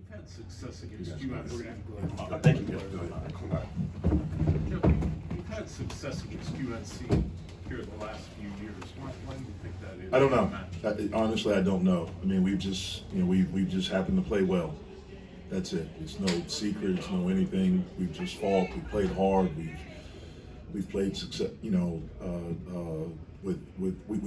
You've had success against UNC. We're gonna have to go ahead. Thank you, Jeff. Go ahead. Jeff, you've had success against UNC here the last few years. Why do you think that is? I don't know. Honestly, I don't know. I mean, we've just, we've just happened to play well. That's it. It's no secret. It's no anything. We've just fought. We played hard. We've played success. We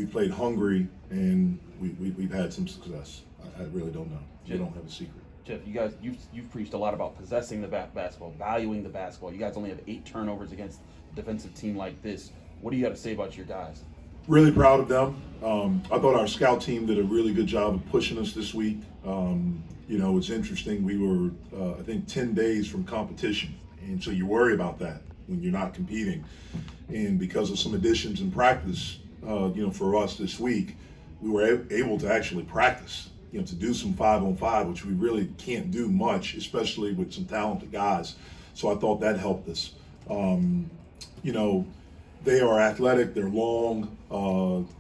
played hungry, and we've had some success. I really don't know. We don't have a secret. Jeff, you guys, you've preached a lot about possessing the basketball, valuing the basketball. You guys only have 8 turnovers against a defensive team like this. What do you got to say about your guys? Really proud of them. I thought our scout team did a really good job of pushing us this week. It's interesting. We were, I think, 10 days from competition, and so you worry about that when you're not competing. And because of some additions in practice, for us this week, we were able to actually practice. To do some 5-on-5, which we really can't do much, especially with some talented guys. So I thought that helped us. They are athletic, they're long,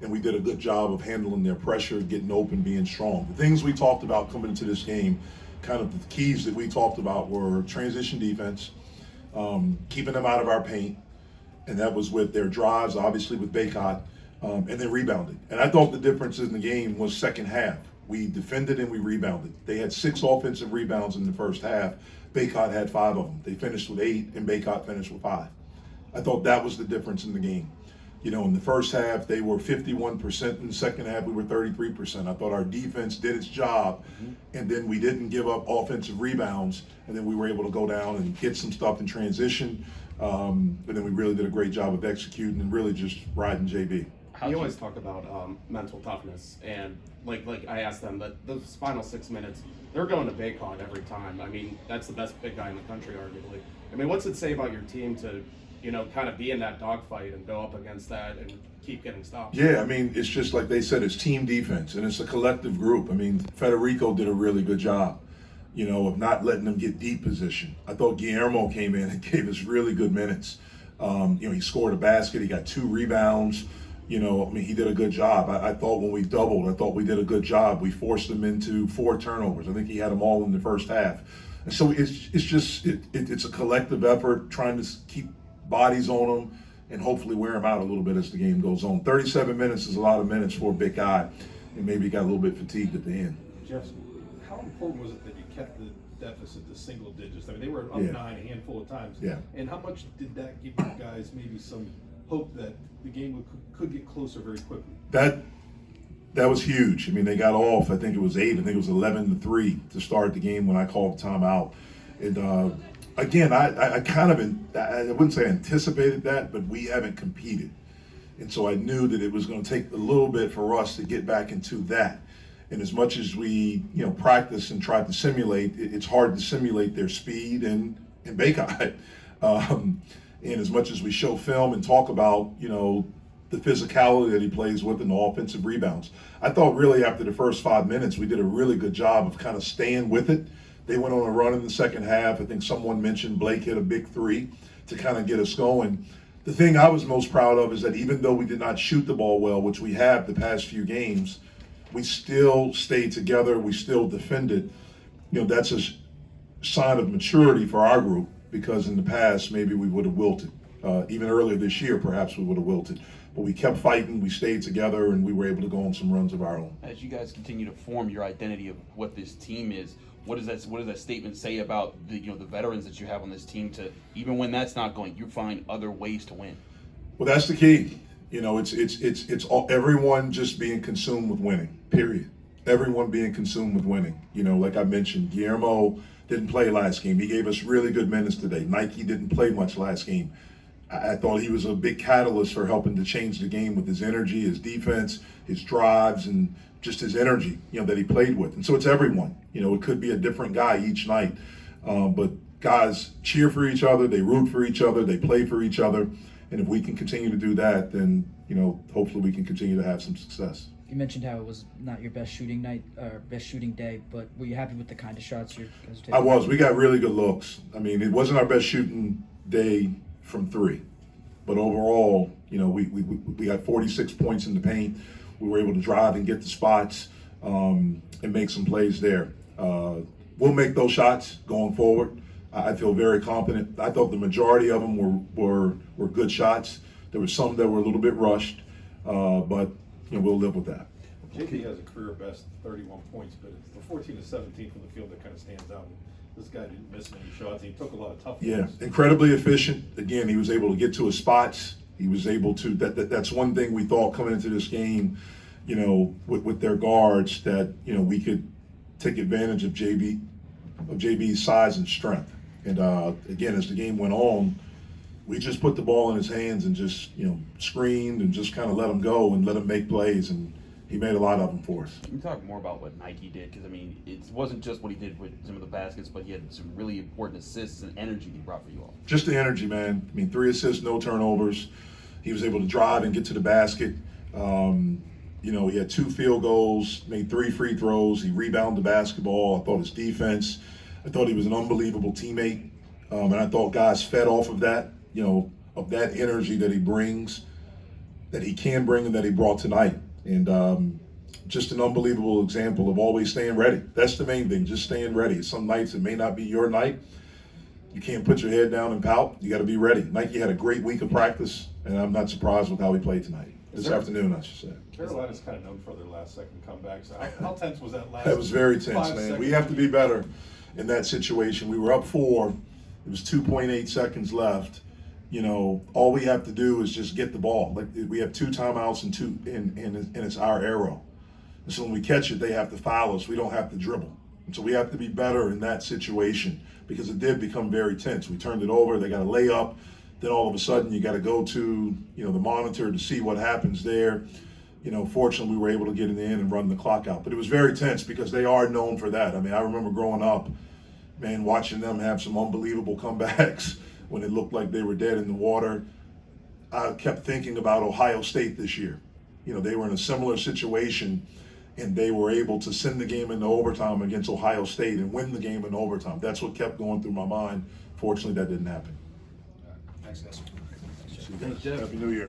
and we did a good job of handling their pressure, getting open, being strong. The things we talked about coming into this game, kind of the keys that we talked about were transition defense, keeping them out of our paint, and that was with their drives, obviously with Baycott, and then rebounding. And I thought the difference in the game was second half. We defended and we rebounded. They had 6 offensive rebounds in the first half. Baycott had 5 of them. They finished with 8, and Baycott finished with 5. I thought that was the difference in the game. In the first half, they were 51%. In the second half, we were 33%. I thought our defense did its job, and then we didn't give up offensive rebounds, and then we were able to go down and get some stuff in transition. But then we really did a great job of executing and really just riding JB. You always talk about mental toughness, and like I asked them that those final 6 minutes, they're going to Baycott every time. I mean, that's the best big guy in the country, arguably. I mean, what's it say about your team to, kind of be in that dogfight and go up against that and keep getting stops? Yeah, I mean, it's just like they said, it's team defense, and it's a collective group. I mean, Federico did a really good job, of not letting them get deep position. I thought Guillermo came in and gave us really good minutes. He scored a basket, he got 2 rebounds. He did a good job. I thought when we doubled, I thought we did a good job. We forced them into 4 turnovers. I think he had them all in the first half. And so it's a collective effort, trying to keep bodies on them and hopefully wear them out a little bit as the game goes on. 37 minutes is a lot of minutes for a big guy, and maybe got a little bit fatigued at the end. Jeff, how important was it that you kept the deficit to single digits? I mean, they were up 9 a handful of times. Yeah. And how much did that give you guys maybe some hope that the game could get closer very quickly? That was huge. I mean, they got off, I think it was 8, I think it was 11-3 to start the game when I called the timeout. And again, I kind of, I wouldn't say anticipated that, but we haven't competed. And so I knew that it was going to take a little bit for us to get back into that. And as much as we, practice and try to simulate, it's hard to simulate their speed and Baycott. And as much as we show film and talk about, the physicality that he plays with and the offensive rebounds, I thought really after the first 5 minutes, we did a really good job of kind of staying with it. They went on a run in the second half. I think someone mentioned Blake hit a big 3 to kind of get us going. The thing I was most proud of is that even though we did not shoot the ball well, which we have the past few games, we still stayed together. We still defended. That's a sign of maturity for our group, because in the past, maybe we would have wilted. Even earlier this year, perhaps we would have wilted. But we kept fighting, we stayed together, and we were able to go on some runs of our own. As you guys continue to form your identity of what this team is, what does that statement say about the veterans that you have on this team to, even when that's not going, you find other ways to win? Well, that's the key. It's all, everyone just being consumed with winning, period. Everyone being consumed with winning. Like I mentioned, Guillermo didn't play last game. He gave us really good minutes today. Nike didn't play much last game. I thought he was a big catalyst for helping to change the game with his energy, his defense, his drives, and just his energy, that he played with. And so it's everyone. It could be a different guy each night. But guys cheer for each other, they root for each other, they play for each other. And if we can continue to do that, then, hopefully we can continue to have some success. You mentioned how it was not your best shooting night or best shooting day, but were you happy with the kind of shots you guys were taking? I was. We got really good looks. I mean, it wasn't our best shooting day from 3, but overall, we got 46 points in the paint. We were able to drive and get the spots and make some plays there. we'll make those shots going forward. I feel very confident. I thought the majority of them were good shots. There were some that were a little bit rushed, but we'll live with that. JB has a career best 31 points, but it's the 14 to 17 from the field that kind of stands out. This guy didn't miss many shots. He took a lot of tough Yeah, ones. incredibly efficient. Again, he was able to get to his spots. He was able to. That's one thing we thought coming into this game, with their guards, that we could take advantage of JB's size and strength. And again, as the game went on, we just put the ball in his hands and just screened and just kind of let him go and let him make plays, and he made a lot of them for us. Can you talk more about what Nike did? Because, I mean, it wasn't just what he did with some of the baskets, but he had some really important assists and energy he brought for you all. Just the energy, man. I mean, 3 assists, no turnovers. He was able to drive and get to the basket. He had 2 field goals, made 3 free throws. He rebounded the basketball. I thought his defense, I thought he was an unbelievable teammate. And I thought guys fed off of that, of that energy that he brings, that he can bring and that he brought tonight. And just an unbelievable example of always staying ready. That's the main thing, just staying ready. Some nights it may not be your night. You can't put your head down and pout. You got to be ready. Nike had a great week of practice, and I'm not surprised with how he played tonight. This afternoon, I should say. Carolina's kind of known for their last-second comebacks. How tense was that last? That was very tense, 5 man. seconds? We have to be better in that situation. We were up 4. It was 2.8 seconds left. All we have to do is just get the ball. Like, we have 2 timeouts and it's our arrow. And so when we catch it, they have to foul us. We don't have to dribble. And so we have to be better in that situation because it did become very tense. We turned it over. They got a layup. Then all of a sudden you got to go to the monitor to see what happens there. Fortunately we were able to get it in and run the clock out. But it was very tense because they are known for that. I mean, I remember growing up, man, watching them have some unbelievable comebacks when it looked like they were dead in the water. I kept thinking about Ohio State this year. They were in a similar situation, and they were able to send the game into overtime against Ohio State and win the game in overtime. That's what kept going through my mind. Fortunately, that didn't happen. Thanks, guys. Happy New Year.